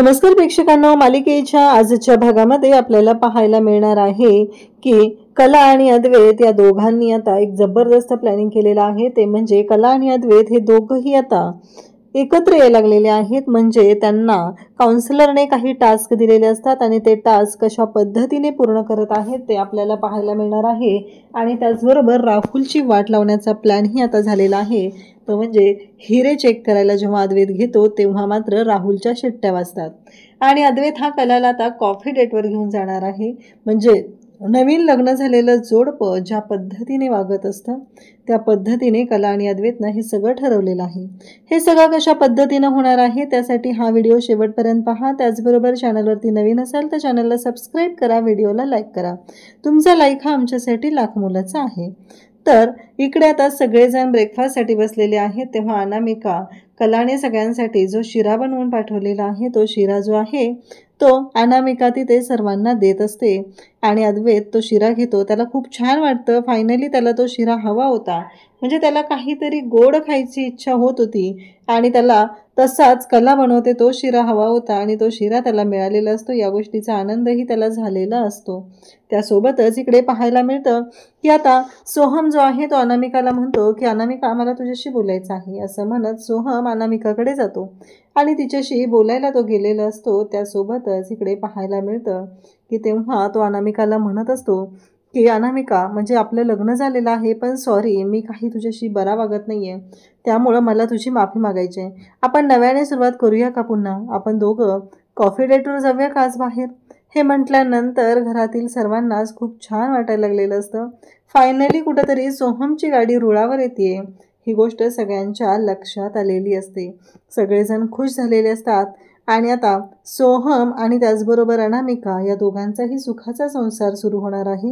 नमस्कार प्रेक्षकांनो, मालिकेच्या आजच्या भागामध्ये आपल्याला पाहायला मिळणार आहे की कला आणि अद्वैत या दोघांनी आता एक जबरदस्त प्लॅनिंग केलेलं आहे। ते म्हणजे कला आणि अद्वैत हे दोघंही आता एकत्र यायला लागलेले आहेत। म्हणजे त्यांना काउन्सिलरने काही टास्क दिलेले असतात आणि ते टास्क कशा पद्धतीने पूर्ण करत आहेत ते आपल्याला पाहायला मिळणार आहे। आणि त्याचबरोबर राहुलची वाट लावण्याचा प्लॅनही आता झालेला आहे। तो म्हणजे हिरे चेक करायला जेव्हा अद्वैत घेतो तेव्हा मात्र राहुलच्या शिट्ट्या वाजतात आणि अद्वैत हा कलाला आता कॉफी डेटवर घेऊन जाणार आहे। म्हणजे नवीन लग्न झालेलं जोडपं ज्या पद्धतीने वागत असतं त्या पद्धतीने कला आणि अद्वैतनं हे सगळं ठरवलेलं आहे। हे सगळं कशा पद्धतीने होणार आहे त्यासाठी हा व्हिडिओ शेवटपर्यंत पहा। त्याचबरोबर चॅनलवरती नवीन असाल तर चॅनलला सबस्क्राईब करा, व्हिडिओला लाईक करा। तुमचा लाईक हा आमच्यासाठी लाख मोलाचा आहे। तर इकडे आता सगळेजण ब्रेकफास्टसाठी बसलेले आहेत तेव्हा अनामिका कलाने सगळ्यांसाठी जो शिरा बनवून पाठवलेला आहे तो शिरा जो आहे तो अनामिका तिथे सर्वांना देत असते आणि अद्वैत तो शिरा घेतो। त्याला खूप छान वाटतं। फायनली त्याला तो शिरा हवा होता, म्हणजे त्याला काहीतरी गोड खायची इच्छा होत होती आणि त्याला तसाच कला बनवते तो शिरा हवा होता आणि तो शिरा त्याला मिळालेला असतो। या गोष्टीचा आनंदही त्याला झालेला असतो। त्यासोबतच इकडे पाहायला मिळतं की आता सोहम जो आहे तो अनामिकाला म्हणतो की अनामिका मला तुझ्याशी बोलायचं आहे, असं म्हणत सोहम अनामिकाकडे जातो आणि तिच्याशी बोलायला तो गेलेला असतो। त्यासोबतच इकडे पाहायला मिळतं की तेव्हा तो अनामिकाला म्हणत असतो की अनामिका म्हणजे आपलं लग्न झालेलं आहे पण सॉरी मी काही तुझ्याशी बरा वागत नाहीये, त्यामुळं मला तुझी माफी मागायची आहे। आपण नव्याने सुरुवात करूया का पुन्हा? आपण दोघं कॉफी डेटवर जाऊया का आज बाहेर? हे म्हटल्यानंतर घरातील सर्वांनाच खूप छान वाटायला लागलेलं असतं। फायनली कुठंतरी सोहमची गाडी रुळावर येते। ही गोष्ट सगळ्यांच्या लक्षात आलेली असते। सगळेजण खुश झालेले असतात आणि आता सोहम आणि त्याचबरोबर अनामिका या दोघांचाही सुखाचा संसार सुरू होणार आहे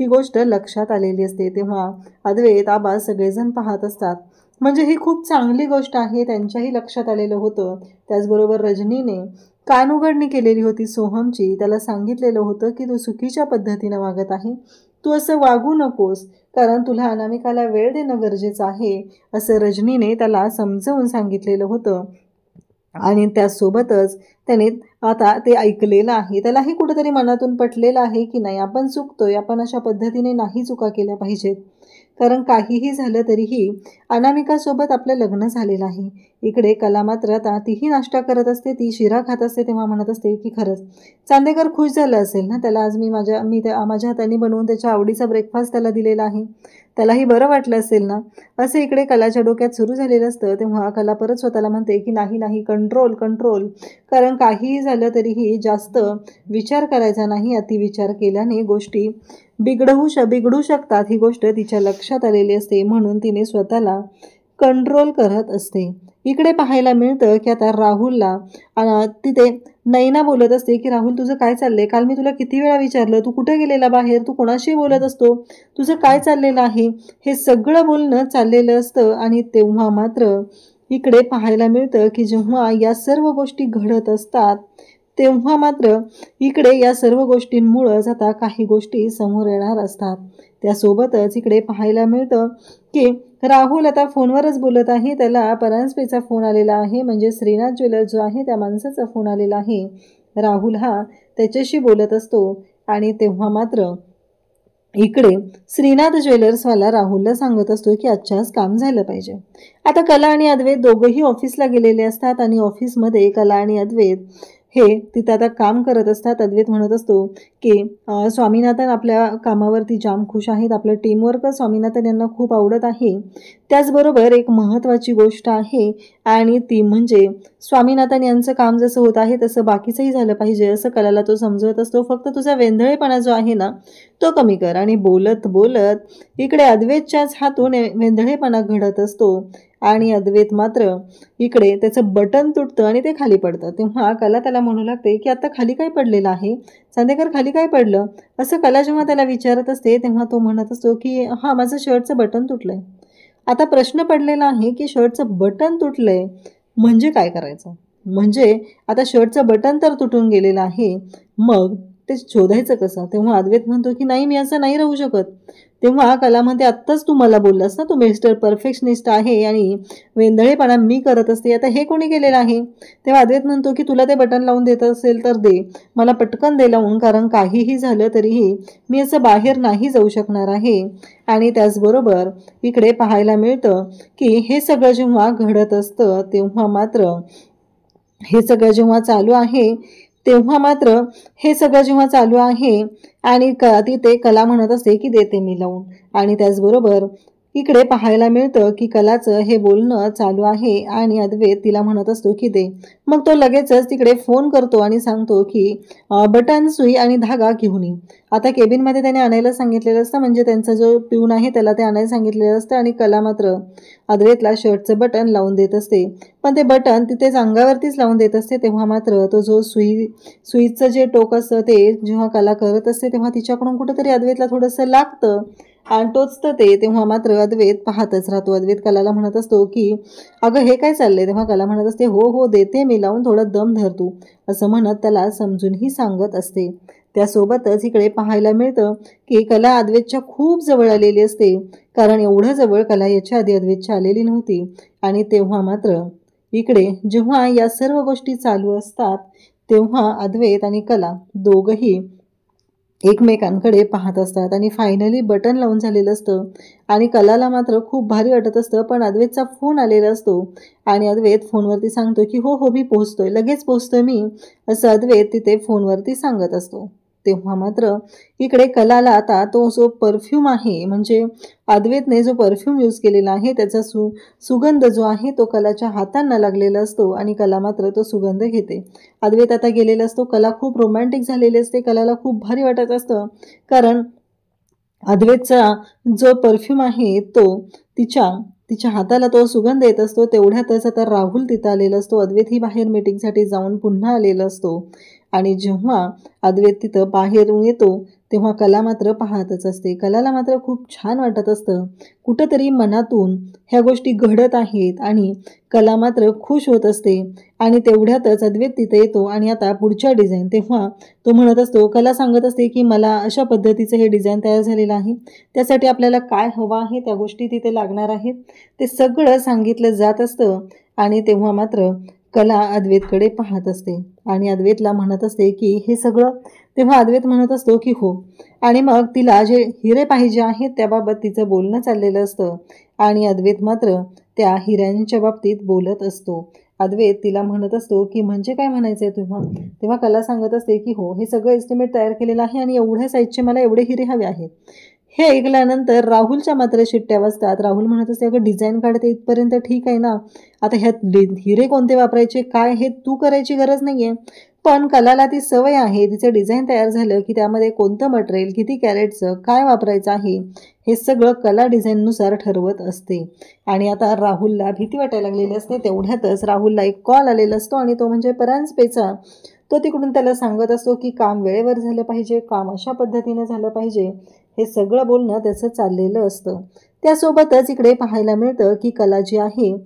ही गोष्ट लक्षात आलेली असते। तेव्हा अद्वैत आबा सगळेजण पाहत असतात, म्हणजे ही खूप चांगली गोष्ट आहे, त्यांच्याही लक्षात आलेलं होतं। त्याचबरोबर रजनीने कानउघडणी केलेली होती सोहमची, त्याला सांगितलेलं होतं की तू चुकीच्या पद्धतीने वागत आहे, तू असं वागू नकोस कारण तुला अनामिकाला वेळ देणं गरजेचं आहे, असं रजनीने त्याला समजावून सांगितलेलं होतं। आणि त्यासोबतच त्याने आता ते ऐकलेलं आहे, त्यालाही कुठेतरी मनातून पटलेलं आहे की नाही आपण चुकतोय, आपण अशा पद्धतीने नाही चुका केल्या पाहिजेत, कारण काहीही झालं तरीही अनामिकासोबत आपलं लग्न झालेलं आहे। इकडे कला मात्र आता तीही नाश्ता करत असते, ती शिरा खात असते तेव्हा म्हणत असते की खरंच चांदेकर खुश झालं असेल ना, त्याला आज मी माझ्या हाताने बनवून त्याच्या आवडीचा ब्रेकफास्ट त्याला दिलेला आहे, त्यालाही बरं वाटलं असेल ना, असं इकडे कलाच्या डोक्यात सुरू झालेलं असतं। तेव्हा कला परत स्वतःला म्हणते की नाही नाही कंट्रोल कंट्रोल, कारण काहीही झालं तरीही जास्त विचार करायचा नाही, अतिविचार केल्याने गोष्टी बिघडू शकतात ही गोष्ट तिच्या लक्षात आलेली असते, म्हणून तिने स्वतःला कंट्रोल करत असते। इकडे पाहायला मिळतं की आता राहुलला तिथे नैना बोलत असते की राहुल तुझं काय चाललंय, काल मी तुला किती वेळा विचारलं तू कुठे गेलेला बाहेर, तू कोणाशी बोलत असतो, तुझं काय चाललेलं आहे, हे सगळं बोलणं चाललेलं असतं। आणि तेव्हा मात्र इकडे पाहायला मिळतं की जेव्हा या सर्व गोष्टी घडत असतात तेव्हा मात्र इकडे या सर्व गोष्टींमुळेच आता काही गोष्टी समोर येणार असतात। त्यासोबतच इकडे पाहायला मिळतं की राहुल आता फोनवरच बोलत आहे, त्याला परांजपेचा फोन आलेला आहे, म्हणजे श्रीनाथ ज्वेलर्स जो आहे त्या माणसाचा फोन आलेला आहे। राहुल हा त्याच्याशी बोलत असतो आणि तेव्हा मात्र इकडे श्रीनाथ ज्वेलर्सवाला राहुलला सांगत असतो की आजच्याच काम झालं पाहिजे। आता कला आणि अद्वैत दोघंही ऑफिसला गेलेले असतात आणि ऑफिसमध्ये कला आणि अद्वैत हे तिथं आता काम करत असतात। अद्वैत म्हणत असतो की स्वामीनाथन आपल्या कामावरती जाम खुश आहेत, आपलं टीमवर्क स्वामीनाथन यांना खूप आवडत आहे। त्याचबरोबर एक महत्त्वाची गोष्ट आहे आणि ती म्हणजे स्वामीनाथन यांचं काम जसं होत आहे तसं बाकीचंही झालं पाहिजे, असं कलाला तो समजवत असतो। फक्त तुझा वेंधळेपणा जो आहे ना तो कमी कर। आणि बोलत बोलत इकडे अद्वैतच्याच हातून वेंधळेपणा घडत असतो आणि अद्वैत मात्र इकडे त्याचं बटन तुटतं आणि ते खाली पडतं। तेव्हा कला त्याला म्हणू लागते की आता खाली काय पडलेलं आहे चांदेकर, खाली काय पडलं, असं कला जेव्हा त्याला विचारत असते तेव्हा तो म्हणत असतो की हां माझं शर्टचं बटन तुटलंय। आता प्रश्न पडलेला आहे की शर्टचं बटन तुटलंय म्हणजे काय करायचं, म्हणजे आता शर्टचं बटन तर तुटून गेलेलं आहे, मग ते शोधायचं कसं? तेव्हा अद्वैत म्हणतो की नाही, मी असं नाही राहू शकत. तेव्हा कला म्हणते, आत्ताच तू मला बोललास ना, तू मिस्टर परफेक्शनिस्ट आहे आणि वेंधळेपणा मी करत असते, आता हे कोणी केलेलं आहे? तेव्हा अद्वैत म्हणतो की तुला ते बटन लावून देत असेल तर दे, मला पटकन दे लावून, कारण काहीही झालं तरीही मी असं बाहेर नाही जाऊ शकणार आहे. आणि त्याचबरोबर इकडे पाहायला मिळतं की हे सगळं जेव्हा घडत असतं तेव्हा मात्र हे सगळं जेव्हा चालू आहे तेव्हा मात्र हे सगळं जेव्हा चालू आहे आणि तिथे कला म्हणत असते की देते मी लावून. आणि त्याचबरोबर इकडे पाहायला मिळतं की कलाचं हे बोलणं चालू आहे आणि अद्वैत तिला म्हणत असतो की दे. मग तो लगेचच तिकडे फोन करतो आणि सांगतो की बटन, सुई आणि धागा घेऊन ये. आता केबिनमध्ये त्याने आणायला सांगितलेलं असतं, म्हणजे त्यांचा जो पिऊन आहे त्याला ते आणायला सांगितलेलं असतं. आणि कला मात्र अद्वैतला शर्टचं बटन लावून देत असते, पण ते बटन तिथेच अंगावरतीच लावून देत असते. तेव्हा मात्र तो जो सुईचं जे टोक असतं ते जेव्हा कला करत असते तेव्हा तिच्याकडून कुठेतरी अद्वैतला थोडंसं लागतं आणि टोचतं ते. तेव्हा मात्र अद्वैत पाहतच राहतो. अद्वैत कलाला म्हणत असतो की अगं हे काय चाललंय? तेव्हा कला म्हणत असते, हो हो देते मी लावून, थोडा दम धर तू, असं म्हणत त्याला समजूनही सांगत असते. त्यासोबतच इकडे पाहायला मिळतं की कला अद्वैतच्या खूप जवळ आलेली असते, कारण एवढं जवळ कला याच्या आधी अद्वैतच्या आलेली नव्हती. आणि तेव्हा मात्र इकडे जेव्हा या सर्व गोष्टी चालू असतात तेव्हा अद्वैत आणि कला दोघंही एकमेकांकडे पाहत असतात आणि फायनली बटन लावून झालेलं असतं. आणि कलाला मात्र खूप भारी वाटत असतं, पण अद्वैतचा फोन आलेला असतो आणि अद्वैत फोनवरती सांगतो की हो हो मी पोहोचतोय, लगेच पोहोचतोय मी, असं अद्वैत तिथे फोनवरती सांगत असतो. तेव्हा मात्र इकडे कलाला आता तो जो परफ्यूम आहे, म्हणजे अद्वैतने जो परफ्यूम यूज केलेला आहे त्याचा सुगंध जो आहे तो कलाच्या हातांना लागलेला असतो आणि कला मात्र तो सुगंध घेते. अद्वैत आता गेलेला असतो, कला खूप रोमॅन्टिक झालेली असते, कलाला खूप भारी वाटत असतं, कारण अद्वैतचा जो परफ्यूम आहे तो तिच्या हाताला तो सुगंध येत असतो. तेवढ्यातच आता राहुल तिथं आलेला असतो. अद्वैतही बाहेर मीटिंगसाठी जाऊन पुन्हा आलेला असतो आणि जेव्हा अद्वैत तिथं बाहेरून येतो तेव्हा कला मात्र पाहतच असते. कलाला मात्र खूप छान वाटत असतं, कुठंतरी मनातून ह्या गोष्टी घडत आहेत आणि कला मात्र खुश होत असते. आणि तेवढ्यातच अद्वैत तिथे येतो आणि आता पुढच्या डिझाईन, तेव्हा तो म्हणत असतो, कला सांगत असते की मला अशा पद्धतीचं हे डिझाईन तयार झालेलं आहे, त्यासाठी आपल्याला काय हवं आहे त्या गोष्टी तिथे लागणार आहेत, ते सगळं सांगितलं जात असतं. आणि तेव्हा मात्र कला अद्वैतकडे पाहत असते आणि अद्वैतला म्हणत असते की हे सगळं. तेव्हा अद्वैत म्हणत असतो की हो, आणि मग तिला जे हिरे पाहिजे आहेत त्याबाबत तिचं बोलणं चाललेलं असतं आणि अद्वैत मात्र त्या हिऱ्यांच्या बाबतीत बोलत असतो. अद्वैत तिला म्हणत असतो की म्हणजे काय म्हणायचंय तेव्हा कला सांगत असते की हो, हे सगळं एस्टिमेट तयार केलेलं आहे आणि एवढ्या साईजचे मला एवढे हिरे हवे आहेत. हे ऐकल्यानंतर राहुलच्या मात्र शिट्ट्या वाजतात. राहुल म्हणत असते, अगं डिझाईन काढते इथपर्यंत ठीक आहे ना, आता ह्यात हिरे कोणते वापरायचे काय हे तू करायची गरज नाहीये, पण कलाला ती सवय आहे, तिचं डिझाईन तयार झालं की त्यामध्ये कोणतं मटेरियल, किती कॅरेटचं काय वापरायचं आहे हे सगळं कला डिझाईननुसार ठरवत असते. आणि आता राहुलला भीती वाटायला लागलेली असते. तेवढ्यातच राहुलला एक कॉल आलेला असतो आणि तो म्हणजे परांजपेचा. तो तिकडून त्याला सांगत असतो की काम वेळेवर झालं पाहिजे, काम अशा पद्धतीने झालं पाहिजे, हे सगळं बोलणं त्याचं चाललेलं असतं. त्यासोबतच इकडे पाहायला मिळतं की कला जी आहे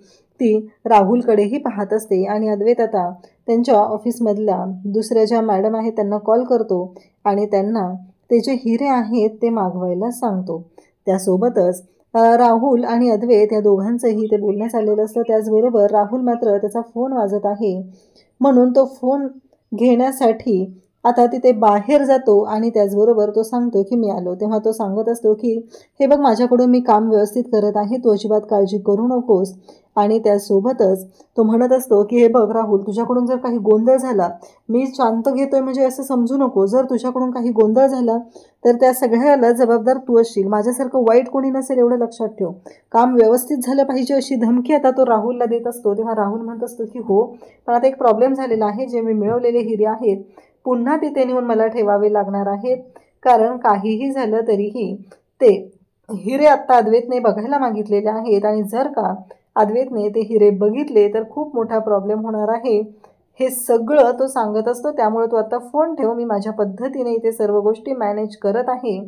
ती राहुलकडेही पाहत असते आणि अद्वैत आता त्यांच्या ऑफिसमधल्या दुसऱ्या ज्या मॅडम आहेत त्यांना कॉल करतो आणि त्यांना ते जे हिरे आहेत ते मागवायला सांगतो. त्यासोबतच राहुल आणि अद्वैत या दोघांचंही ते बोलणं चाललेलं असतं. त्याचबरोबर राहुल मात्र त्याचा फोन वाजत आहे म्हणून तो फोन घेण्यासाठी आता तिथे बाहेर जातो आणि त्याचबरोबर तो सांगतो की मी आलो. तेव्हा तो सांगत असतो की हे बघ, माझ्याकडून मी काम व्यवस्थित करत आहे, तू अजिबात काळजी करू नकोस. आणि त्यासोबतच तो म्हणत असतो की हे बघ राहुल, तुझ्याकडून जर काही गोंधळ झाला, मी शांत घेतोय म्हणजे असं समजू नको, जर तुझ्याकडून काही गोंधळ झाला तर त्या सगळ्याला जबाबदार तू असशील, माझ्यासारखं वाईट कोणी नसेल एवढं लक्षात ठेव, काम व्यवस्थित झालं पाहिजे, अशी धमकी आता तो राहुलला देत असतो. तेव्हा राहुल म्हणत असतो की हो, पण आता एक प्रॉब्लेम झालेला आहे, जे मी मिळवलेले हिरे आहेत पुन्हा तिथे नेऊन मला ठेवावे लागणार आहेत, कारण काहीही झालं तरीही ते हिरे आत्ता अद्वैतने बघायला मागितलेले आहेत आणि जर का अद्वैतने ते हिरे बघितले तर खूप मोठा प्रॉब्लेम होणार आहे, हे सगळं तो सांगत असतो. त्यामुळे तो आता फोन ठेव, मी माझ्या पद्धतीने इथे सर्व गोष्टी मॅनेज करत आहे,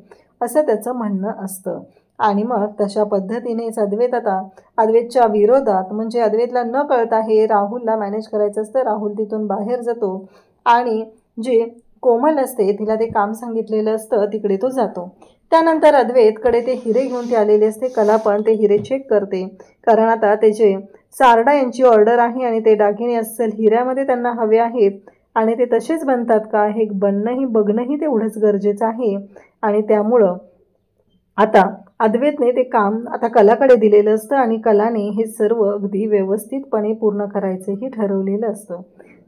असं त्याचं म्हणणं असतं. आणि मग तशा पद्धतीनेच अद्वैत आता अद्वैतच्या विरोधात, म्हणजे अद्वैतला न कळत आहे राहुलला मॅनेज करायचं असतं, राहुल तिथून बाहेर जातो आणि जे कोमल असते तिला ते काम सांगितलेलं असतं तिकडे तो जातो. त्यानंतर अद्वैतकडे ते हिरे घेऊन ती आलेली असते. कला पण ते हिरे चेक करते, कारण आता त्याचे सारडा यांची ऑर्डर आहे आणि ते दागिने असेल हिऱ्यामध्ये त्यांना हवे आहेत आणि ते तसेच बनतात का हे बघणंही तेवढंच गरजेचं आहे. आणि त्यामुळं आता अद्वैतने ते काम आता कलाकडे दिलेलं असतं आणि कलाने हे सर्व अगदी व्यवस्थितपणे पूर्ण करायचंही ठरवलेलं असतं.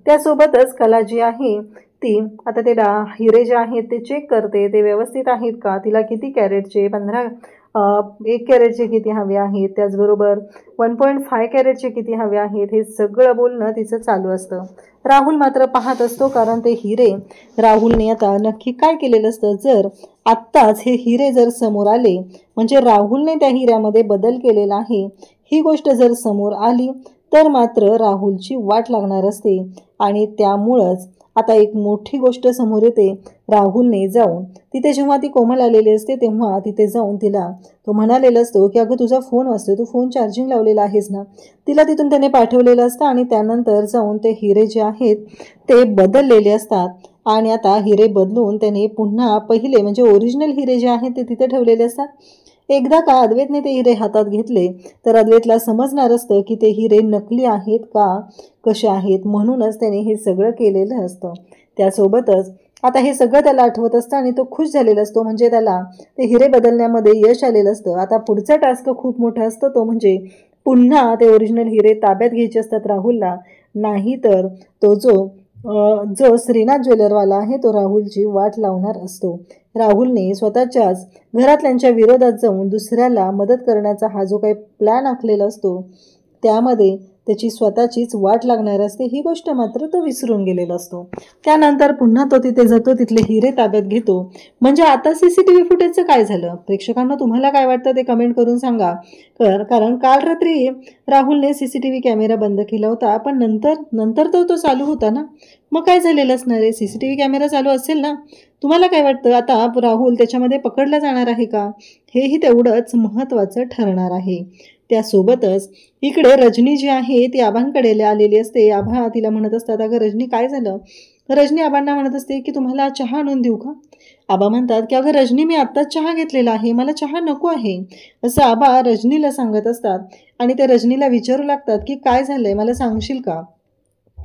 त्यासोबतच कला जी आहे ती आता ते हिरे जे आहेत ते चेक करते, ते व्यवस्थित आहेत का, तिला किती कॅरेटचे 1 कॅरेटचे किती हवे आहेत, त्याचबरोबर 1.5 कॅरेटचे किती हवे आहेत, हे सगळं बोलणं तिचं चालू असतं. राहुल मात्र पाहत असतो, कारण ते हिरे राहुलने आता नक्की काय केलेलं असतं. जर आत्ताच हे हिरे जर समोर आले म्हणजे राहुलने त्या हिऱ्यामध्ये बदल केलेला आहे ही गोष्ट जर समोर आली तर मात्र राहुलची वाट लागणार असते. आणि त्यामुळंच आता एक मोठी गोष्ट समोर येते. राहुलने जाऊन तिथे जेव्हा ती कोमल आलेली असते तेव्हा तिथे जाऊन तिला तो म्हणालेला असतो की अगं तुझा फोन वाजतोय, तू फोन चार्जिंग लावलेला आहेस ना. तिला तिथून त्याने पाठवलेलं असतं आणि त्यानंतर जाऊन ते हिरे जे आहेत ते बदललेले असतात. आणि आता हिरे बदलून त्याने पुन्हा पहिले म्हणजे ओरिजिनल हिरे जे आहेत ते तिथे ठेवलेले असतात. एकदा का अद्वैतने ते हिरे हातात घेतले तर अद्वैतला समजणार असतं की ते हिरे नकली आहेत का कसे आहेत, म्हणूनच त्याने हे सगळं केलेलं असतं. त्यासोबतच आता हे सगळं त्याला आठवत असतं आणि तो खुश झालेला असतो, म्हणजे त्याला ते हिरे बदलण्यामध्ये यश आलेलं असतं. आता पुढचा टास्क खूप मोठा असतो, तो म्हणजे पुन्हा ते ओरिजिनल हिरे ताब्यात घ्यायचे असतात राहुलला. नाही तर तो जो श्रीनाथ ज्वेलरवाला आहे तो राहुलची वाट लावणार असतो. राहुलने स्वतःच्याच घरातल्यांच्या विरोधात जाऊन दुसऱ्याला मदत करण्याचा हा जो काही प्लॅन आखलेला असतो त्यामध्ये त्याची स्वतःचीच वाट लागणार असते, ही गोष्ट मात्र तो विसरून गेलेला असतो. त्यानंतर पुन्हा तो तिथे जातो, तिथले हिरे ताब्यात घेतो. म्हणजे आता CCTV फुटेजचं काय झालं? प्रेक्षकांना तुम्हाला काय वाटतं ते कमेंट करून सांगा. कारण काल रात्री राहुलने CCTV कॅमेरा बंद केला होता, पण नंतर तो चालू होता ना. मग काय झालेलं असणार आहे? CCTV कॅमेरा चालू असेल ना. तुम्हाला काय वाटतं आता राहुल त्याच्यामध्ये पकडला जाणार आहे का? हेही तेवढंच महत्त्वाचं ठरणार आहे. त्यासोबतच इकडे रजनी जी आहे ती आबांकडे आलेली असते. आबा तिला म्हणत असतात, अगं रजनी काय झालं? रजनी आबांना म्हणत असते की तुम्हाला चहा आणून देऊ का? आबा म्हणतात की अगं रजनी मी आत्ताच चहा घेतलेला आहे, मला चहा नको आहे, असं आबा रजनीला सांगत असतात. आणि ते रजनीला विचारू लागतात की काय झालंय मला सांगशील का?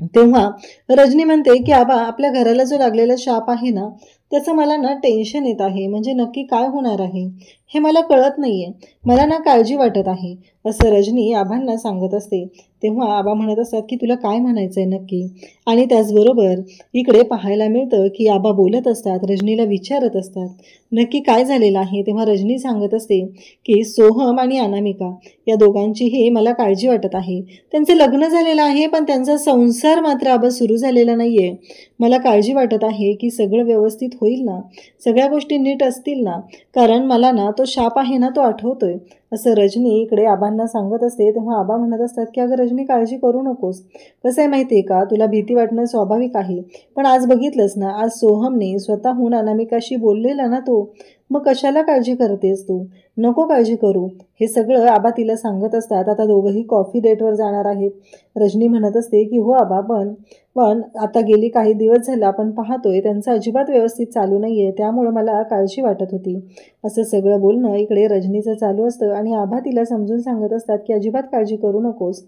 तेव्हा रजनी म्हणते की आबा आपल्या घराला जो लागलेला शाप आहे ना त्याचं मला ना टेन्शन येत आहे, म्हणजे नक्की काय होणार आहे हे मला कळत नाहीये, मला ना काळजी वाटत आहे, असं रजनी आबांना सांगत असते. तेव्हा आबा म्हणत असतात की तुला काय म्हणायचंय नक्की? आणि त्याचबरोबर इकडे पाहायला मिळतं की आबा बोलत असतात, रजनीला विचारत असतात नक्की काय झालेलं आहे. तेव्हा रजनी सांगत असते की सोहम आणि अनामिका या दोघांचीही मला काळजी वाटत आहे. त्यांचं लग्न झालेलं आहे पण त्यांचा संसार मात्र आबा सुरू झालेला नाहीये. मला काळजी वाटत आहे की सगळं व्यवस्थित होईल ना, सगळ्या गोष्टी नीट असतील ना, कारण मला ना तो शाप आहे ना तो आठवतोय, असं रजनी इकडे आबांना सांगत असते. तेव्हा आबा म्हणत असतात की अगं रजनी काळजी करू नकोस, कसं आहे माहिती आहे का, तुला भीती वाटणं स्वाभाविक आहे, पण आज बघितलंस ना, आज सोहमने स्वतःहून अनामिकाशी बोललेला ना तो, मग कशाला काळजी करतेस तू? नको काळजी करू, हे सगळं आबा तिला सांगत असतात. आता दोघंही कॉफी डेटवर जाणार आहेत. रजनी म्हणत असते की हो आबा, पण आता गेली काही दिवस झाला आपण पाहतोय त्यांचं अजिबात व्यवस्थित चालू नाही आहे, त्यामुळं मला काळजी वाटत होती, असं सगळं बोलणं इकडे रजनीचं चालू असतं. आणि आबा तिला समजून सांगत असतात की अजिबात काळजी करू नकोस,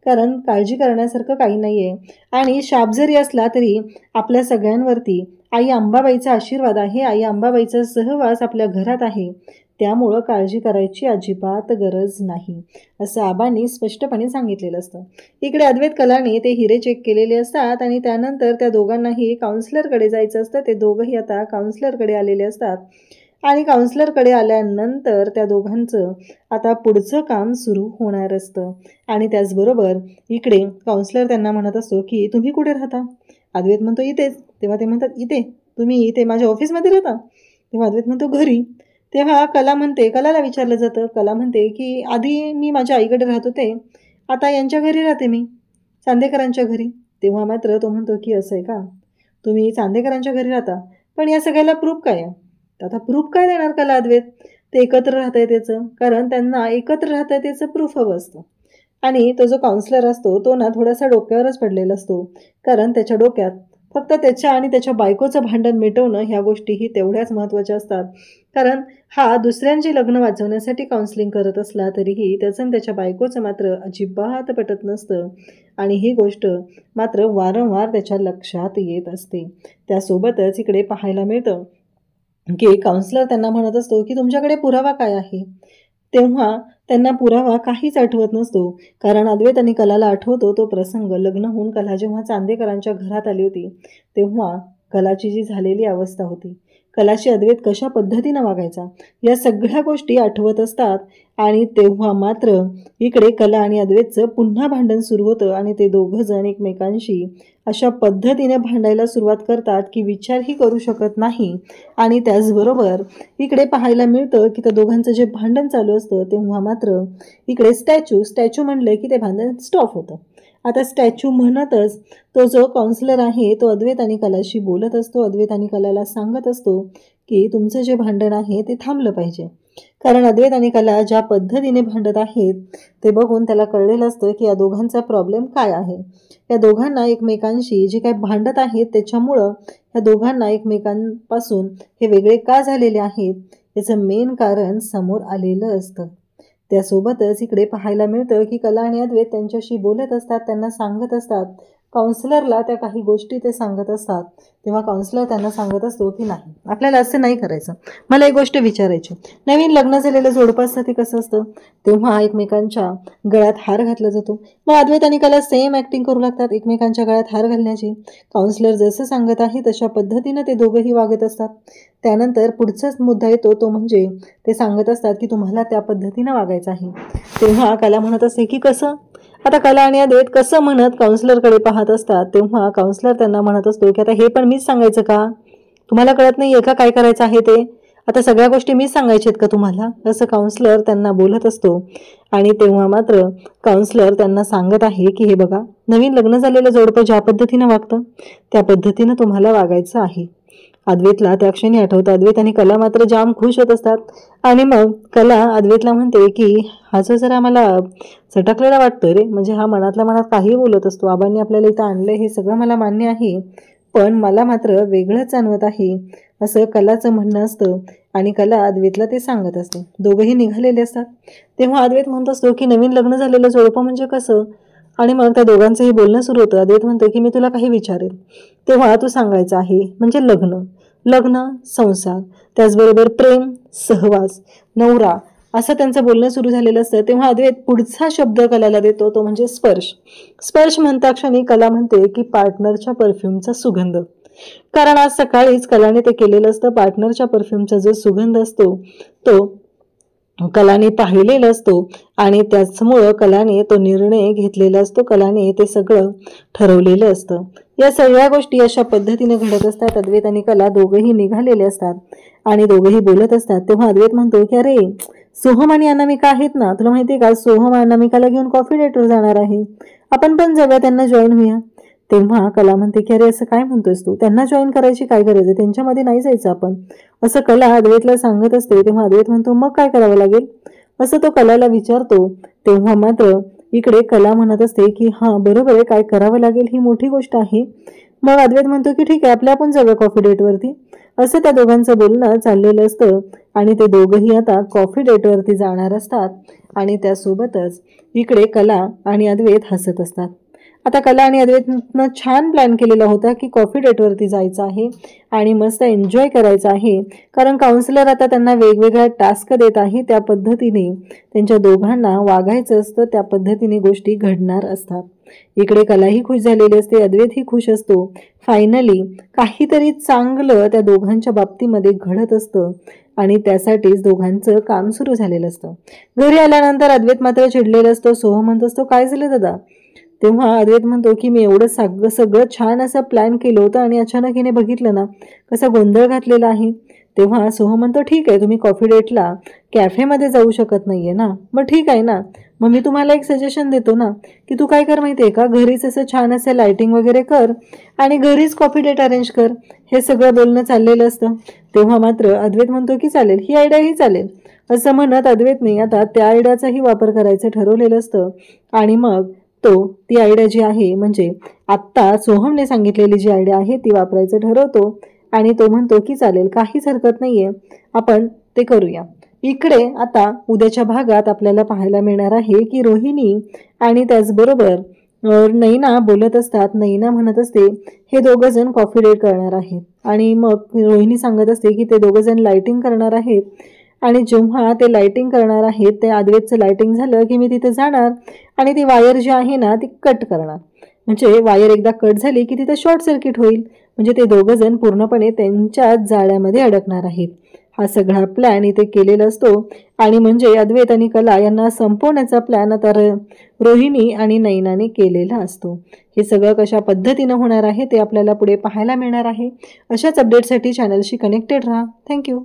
कारण काळजी करण्यासारखं काही नाही आहे. आणि शाप जरी असला तरी आपल्या सगळ्यांवरती आई अंबाबाईचा आशीर्वाद आहे, आई अंबाबाईचा सहवास आपल्या घरात आहे, त्यामुळं काळजी करायची अजिबात गरज नाही, असं आबांनी स्पष्टपणे सांगितलेलं असतं. इकडे अद्वैत कलाने ते हिरे चेक केलेले असतात आणि त्यानंतर त्या दोघांनाही काउन्सिलरकडे जायचं असतं. ते दोघंही आता काउन्सिलरकडे आलेले असतात आणि काउन्सिलरकडे आल्यानंतर त्या दोघांचं आता पुढचं काम सुरू होणार असतं. आणि त्याचबरोबर इकडे काउन्सिलर त्यांना म्हणत असतो की तुम्ही कुठे राहता? अद्वैत म्हणतो इथेच. तेव्हा ते म्हणतात इथे? तुम्ही इथे माझ्या ऑफिसमध्ये राहता? तेव्हा अद्वैत म्हणतो घरी. तेव्हा कलाला विचारलं जातं. कला म्हणते की आधी मी माझ्या आईकडे राहत होते, आता यांच्या घरी राहते मी, चांदेकरांच्या घरी. तेव्हा मात्र तो म्हणतो की असं आहे का, तुम्ही चांदेकरांच्या घरी राहता, पण या सगळ्याला प्रूफ काय आहे? आता प्रूफ काय देणार कला अद्वैत? ते एकत्र राहत आहे त्याचं, कारण त्यांना एकत्र राहत आहे त्याचं प्रूफ हवं असतं. आणि तो जो काउन्सिलर असतो तो ना थोडासा डोक्यावरच पडलेला असतो, कारण त्याच्या डोक्यात फक्त त्याच्या आणि त्याच्या बायकोचं भांडण मिटवणं ह्या गोष्टीही तेवढ्याच महत्त्वाच्या असतात. कारण हा दुसऱ्यांची लग्न वाचवण्यासाठी काउन्सिलिंग करत असला तरीही त्याचं आणि त्याच्या बायकोचं मात्र अजिबात पटत नसतं आणि ही गोष्ट मात्र वारंवार त्याच्या लक्षात येत असते. त्यासोबतच इकडे पाहायला मिळतं की काउन्सिलर त्यांना म्हणत असतो की तुमच्याकडे पुरावा काय आहे. तेव्हा त्यांना पुरावा काहीच आठवत नसतो. कारण अद्वैत आणि कलाला आठवतो तो प्रसंग, लग्न होऊन कला जेव्हा चांदेकरांच्या घरात आली होती तेव्हा कलाची जी झालेली अवस्था होती, कलाशी अद्वैत कशा पद्धतीनं वागायचा, या सगळ्या गोष्टी आठवत असतात. आणि तेव्हा मात्र इकडे कला आणि अद्वैतचं पुन्हा भांडण सुरू होतं आणि ते दोघं जण एकमेकांशी अशा पद्धतीने भांडायला सुरुवात करतात की विचारही करू शकत नाही. आणि त्याचबरोबर इकडे पाहायला मिळतं की त्या दोघांचं जे भांडण चालू असतं तेव्हा मात्र इकडे स्टॅच्यू म्हणलं की ते भांडण स्टॉप होतं. आता स्टॅच्यू म्हणतच तो जो काउन्सिलर आहे तो अद्वैत आणि कलाशी बोलत असतो. अद्वैत आणि कलाला सांगत असतो की तुमचं जे भांडण आहे ते थांबलं पाहिजे. कारण अद्वैत आणि कला ज्या पद्धतीने भांडत आहेत ते बघून त्याला कळलेलं असतं की या दोघांचा प्रॉब्लेम काय आहे. या दोघांना एकमेकांशी जे काय भांडत आहेत त्याच्यामुळं या दोघांना एकमेकांपासून हे वेगळे का झालेले आहेत याचं मेन कारण समोर आलेलं असतं. त्यासोबतच इकडे पाहायला मिळतं की कला आणि अद्वैत त्यांच्याशी बोलत असतात, त्यांना सांगत असतात. काउन्सिलरला त्या काही गोष्टी ते सांगत असतात. तेव्हा काउन्सिलर त्यांना सांगत असतो की नाही, आपल्याला असं नाही करायचं. मला एक गोष्ट विचारायची, नवीन लग्न झालेलं जोडपं असतं ते कसं असतं, तेव्हा एकमेकांच्या गळ्यात हार घातला जातो. मग अद्वैत आणि कला सेम ॲक्टिंग करू लागतात एकमेकांच्या गळ्यात हार घालण्याची. काउन्सिलर जसं सांगत आहे तशा पद्धतीनं ते दोघंही वागत असतात. त्यानंतर पुढचाच मुद्दा येतो तो म्हणजे ते सांगत असतात की तुम्हाला त्या पद्धतीनं वागायचं आहे. तेव्हा कला म्हणत असते की कसं. आता कला आणि अद्वैत कसं म्हणत काउन्सिलरकडे पाहत असतात. तेव्हा काउन्सिलर त्यांना म्हणत असतो की आता हे पण मीच सांगायचं का, तुम्हाला कळत नाही आहे का काय करायचं आहे ते, आता सगळ्या गोष्टी मीच सांगायच्या आहेत का तुम्हाला, असं काउन्सिलर त्यांना बोलत असतो. आणि तेव्हा मात्र काउन्सिलर त्यांना सांगत आहे की हे बघा, नवीन लग्न झालेलं जोडपं ज्या पद्धतीनं वागतं त्या पद्धतीनं तुम्हाला वागायचं आहे. अद्वैतला त्या क्षणी आठवतं. अद्वैत आणि कला मात्र जाम खुश होत असतात. आणि मग कला अद्वैतला म्हणते की हा जो जरा मला चटकलेला वाटतोय रे, म्हणजे हा मनातल्या मनात काही बोलत असतो. आबांनी आपल्याला इथं आणलं हे सगळं मला मान्य आहे, पण मला मात्र वेगळंच जाणवत आहे, असं कलाचं म्हणणं असतं. आणि कला अद्वैतला ते सांगत असते. दोघंही निघालेले असतात. तेव्हा अद्वैत म्हणत असतो की नवीन लग्न झालेलं जोडपं म्हणजे कसं. आणि मग त्या दोघांचंही बोलणं सुरू होतं. अद्वैत म्हणतो की मी तुला काही विचारेल तेव्हा तू सांगायचं आहे, म्हणजे लग्न संसार, त्याचबरोबर प्रेम, सहवास, नवरा, असं त्यांचं बोलणं सुरू झालेलं असतं. तेव्हा अद्वैत पुढचा शब्द कलाला देतो तो म्हणजे स्पर्श म्हणता क्षणी कला म्हणते की पार्टनरच्या परफ्यूमचा सुगंध. कारण आज सकाळीच कलाने ते केलेलं असतं. पार्टनरच्या परफ्यूमचा जो सुगंध असतो तो कलाने पाहिलेला असतो आणि त्याचमुळं कलाने तो निर्णय घेतलेला असतो. कलाने ते सगळं ठरवलेलं असतं. या सगळ्या गोष्टी अशा पद्धतीने घडत असतात. अद्वैत आणि कला दोघंही निघालेले असतात आणि दोघंही बोलत असतात. तेव्हा अद्वैत म्हणतो की अरे सोहम आणि अनामिका आहेत ना, तुला माहिती आहे का, सोहम अनामिकाला घेऊन कॉफी डेटवर जाणार आहे, आपण पण जाऊया, त्यांना जॉईन होऊया. तेव्हा कला म्हणते की अरे असं काय म्हणतोयस तू, त्यांना जॉईन करायची काय गरज आहे, त्यांच्यामध्ये नाही जायचं आपण, असं कला अद्वैतला सांगत असते. तेव्हा अद्वैत म्हणतो मग काय करावं लागेल, असं तो कलाला विचारतो. तेव्हा मात्र इकडे कला म्हणत असते की हां बरोबर आहे, काय करावं लागेल ही मोठी गोष्ट आहे. मग अद्वैत म्हणतो की ठीक आहे, आपल्या आपण जाऊया कॉफी डेटवरती, असं त्या दोघांचं बोलणं चाललेलं असतं. आणि ते दोघंही आता कॉफी डेटवरती जाणार असतात. आणि त्यासोबतच इकडे कला आणि अद्वैत हसत असतात. आता कला आणि अद्वैतनं छान प्लॅन केलेला होता की कॉफी डेटवरती जायचं आहे आणि मस्त एन्जॉय करायचं आहे. कारण काउन्सिलर आता त्यांना वेगवेगळ्या टास्क देत आहे, त्या पद्धतीने त्यांच्या दोघांना वागायचं असतं, त्या पद्धतीने गोष्टी घडणार असतात. इकडे कलाही खुश झालेली असते, अद्वैतही खुश असतो. फायनली काहीतरी चांगलं त्या दोघांच्या बाबतीमध्ये घडत असतं आणि त्यासाठीच दोघांचं काम सुरू झालेलं असतं. घरी आल्यानंतर अद्वैत मात्र चिडलेलं असतो. सोहम म्हणत असतो काय झालं दादा. तेव्हा अद्वैत म्हणतो की मी एवढं सगळं छान असं प्लॅन केलं होतं आणि अचानक हिने बघितलं ना कसा गोंधळ घातलेला आहे. तेव्हा सोहम म्हणतो ठीक आहे, तुम्ही कॉफी डेटला कॅफेमध्ये जाऊ शकत नाहीये ना, मग ठीक आहे ना, मग मी तुम्हाला एक सजेशन देतो ना की तू काय कर माहिती आहे का, घरीच असं छान असं लाइटिंग वगैरे कर आणि घरीच कॉफी डेट अरेंज कर. हे सगळं बोलणं चाललेलं असतं. तेव्हा मात्र अद्वैत म्हणतो की चालेल, ही आयडियाही चालेल, असं म्हणत अद्वैतने आता त्या आयडियाचाही वापर करायचं ठरवलेलं असतं. आणि मग ती आयडिया जी आहे म्हणजे आत्ता सोहमने सांगितलेली जी आयडिया आहे ती वापरायचं ठरवतो आणि तो म्हणतो की चालेल, काहीच हरकत नाहीये, आपण ते करूया. इकडे आता उद्याच्या भागात आपल्याला पाहायला मिळणार आहे की रोहिणी आणि त्याचबरोबर नैना बोलत असतात. नैना म्हणत असते हे दोघं जण कॉफी डेट करणार आहेत आणि मग रोहिणी सांगत असते की ते दोघं जण लाइटिंग करणार आहेत आणि जेव्हा ते लाइटिंग करणार आहेत ते अद्वैतचं लाइटिंग झालं की मी तिथे जाणार आणि ती वायर जी आहे ना ती कट करणार. म्हणजे वायर एकदा कट झाली की तिथं शॉर्ट सर्किट होईल, म्हणजे ते दोघं जण पूर्णपणे त्यांच्या जाळ्यामध्ये अडकणार आहेत. हा सगळा प्लॅन इथे केलेला असतो आणि म्हणजे अद्वैत आणि कला यांना संपवण्याचा प्लॅन आता रोहिणी आणि नैनाने केलेला असतो. हे सगळं कशा पद्धतीनं होणार आहे ते आपल्याला पुढे पाहायला मिळणार आहे. अशाच अपडेटसाठी चॅनलशी कनेक्टेड राहा. थँक्यू.